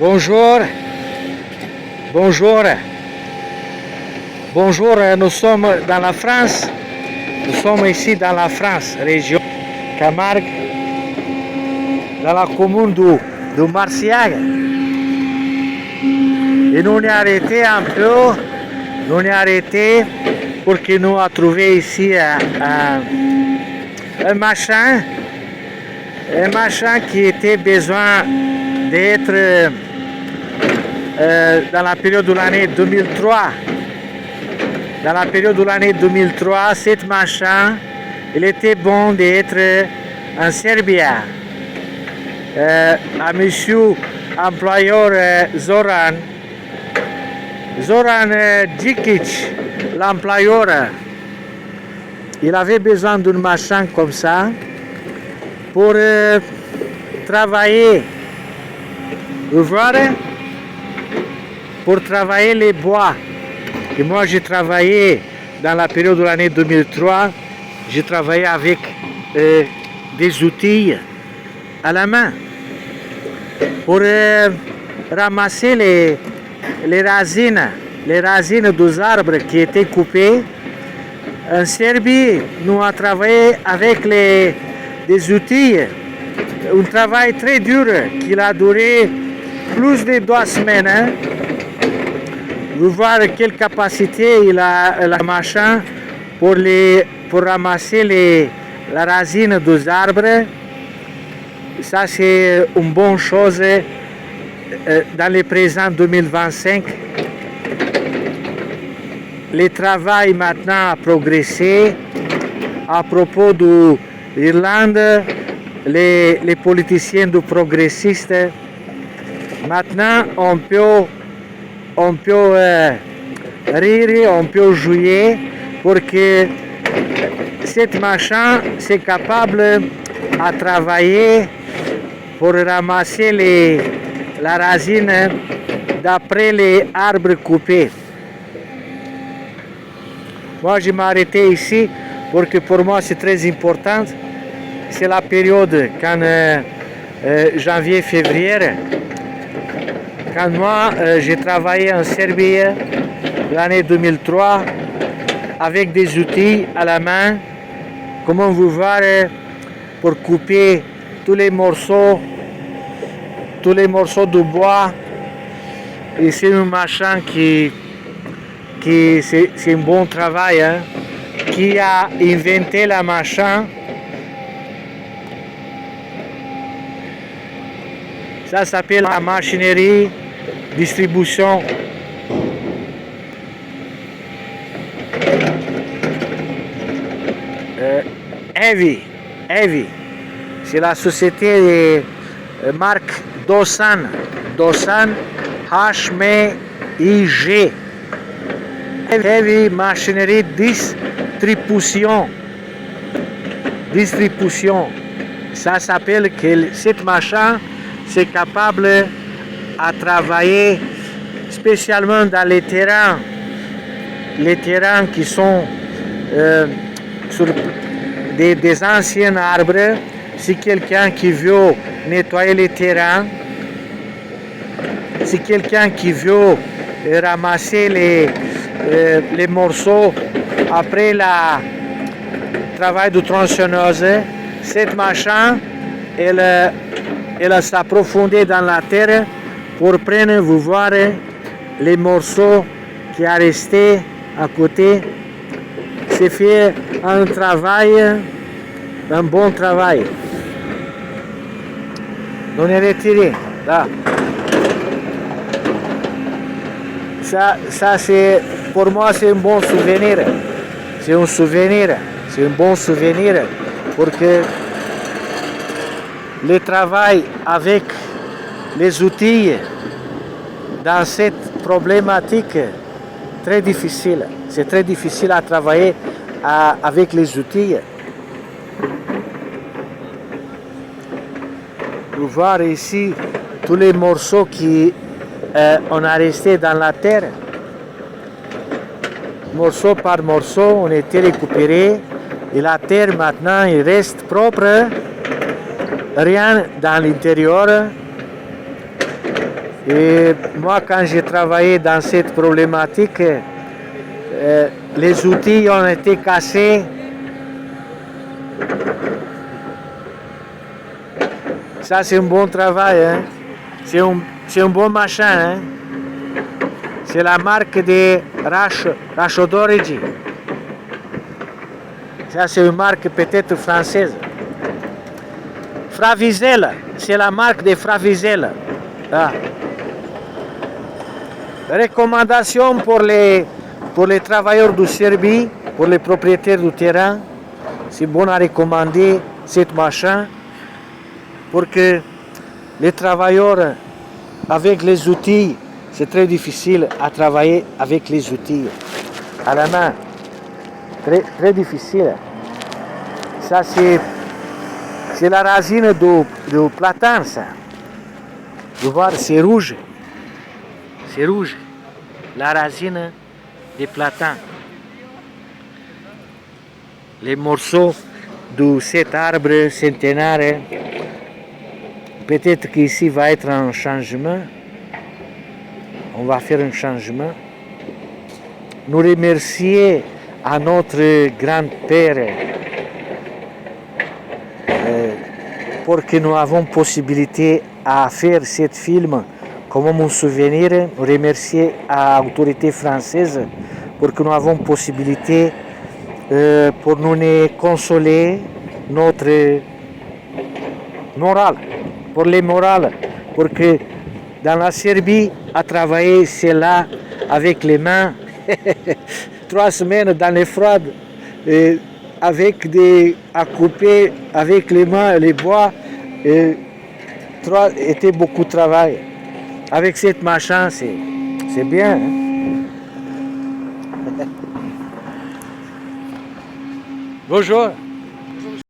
Bonjour, bonjour, bonjour, nous sommes dans la France, nous sommes ici dans la France, région Camargue, dans la commune de Marciaga. Et nous on est arrêté un peu, nous on est arrêté pour que nous a trouvé ici un machin qui était besoin d'être dans la période de l'année 2003. Dans la période de l'année 2003, cette machin, il était bon d'être en Serbie. À monsieur employeur Zoran Djikic, l'employeur, il avait besoin d'une machin comme ça pour travailler. Vous voyez, pour travailler les bois. Et moi j'ai travaillé dans la période de l'année 2003, j'ai travaillé avec des outils à la main pour ramasser les racines des arbres qui étaient coupés. En Serbie, nous avons travaillé avec des outils, un travail très dur qui a duré plus de 2 semaines. Hein. Vous voyez quelle capacité il a la machin pour ramasser la racine des arbres. Ça c'est une bonne chose dans le présent 2025. Le travail maintenant a progressé. À propos de l'Irlande, les politiciens du progressistes, maintenant on peut rire, on peut jouer pour que cette machin c'est capable à travailler pour ramasser la racine d'après les arbres coupés. Moi je m'arrêtais ici parce que pour moi c'est très important. C'est la période quand janvier-février. Quand moi j'ai travaillé en Serbie l'année 2003 avec des outils à la main, comme vous voyez, pour couper tous les morceaux de bois. Et c'est un machin qui c'est un bon travail, hein, qui a inventé la machin. Ça s'appelle la machinerie distribution. Heavy. C'est la société de marque Dosan. HMIG. Heavy machinerie distribution. Ça s'appelle que cette machin c'est capable à travailler spécialement dans les terrains qui sont sur des anciens arbres. Si quelqu'un qui veut nettoyer les terrains, si quelqu'un qui veut ramasser les morceaux après le travail de tronçonneuse, cette machin, elle s'approfondit dans la terre pour prendre, vous voir les morceaux qui sont restés à côté. C'est fait un bon travail. On est retiré là. Ça c'est pour moi c'est un bon souvenir. C'est un bon souvenir pour que le travail avec les outils dans cette problématique très difficile. C'est très difficile à travailler avec les outils. Vous voyez ici tous les morceaux qui on a resté dans la terre. Morceau par morceau, on a été récupéré et la terre maintenant il reste propre. Rien dans l'intérieur. Et moi, quand j'ai travaillé dans cette problématique, les outils ont été cassés. Ça, c'est un bon travail. Hein? C'est un bon machin. Hein? C'est la marque de Racho d'Origine. Ça, c'est une marque peut-être française. Fravizela, c'est la marque de Fravizela. Ah. Recommandation pour les travailleurs de Serbie, pour les propriétaires du terrain, c'est bon à recommander cette machin pour que les travailleurs avec les outils, c'est très difficile à travailler avec les outils à la main. Très, très difficile. Ça, c'est la racine du platane, ça. Vous voyez, c'est rouge. C'est rouge. La racine des platanes. Les morceaux de cet arbre centenaire. Peut-être qu'ici va être un changement. On va faire un changement. Nous remercier à notre grand-père pour que nous avons possibilité à faire ce film comme un souvenir. Nous remercier à l'autorité française pour que nous avons possibilité pour nous consoler notre morale, pour les morales, pour que dans la Serbie, à travailler cela avec les mains, 3 semaines dans les froides, à couper avec les mains les bois, était beaucoup de travail. Avec cette machin, c'est bien. Hein? Bonjour.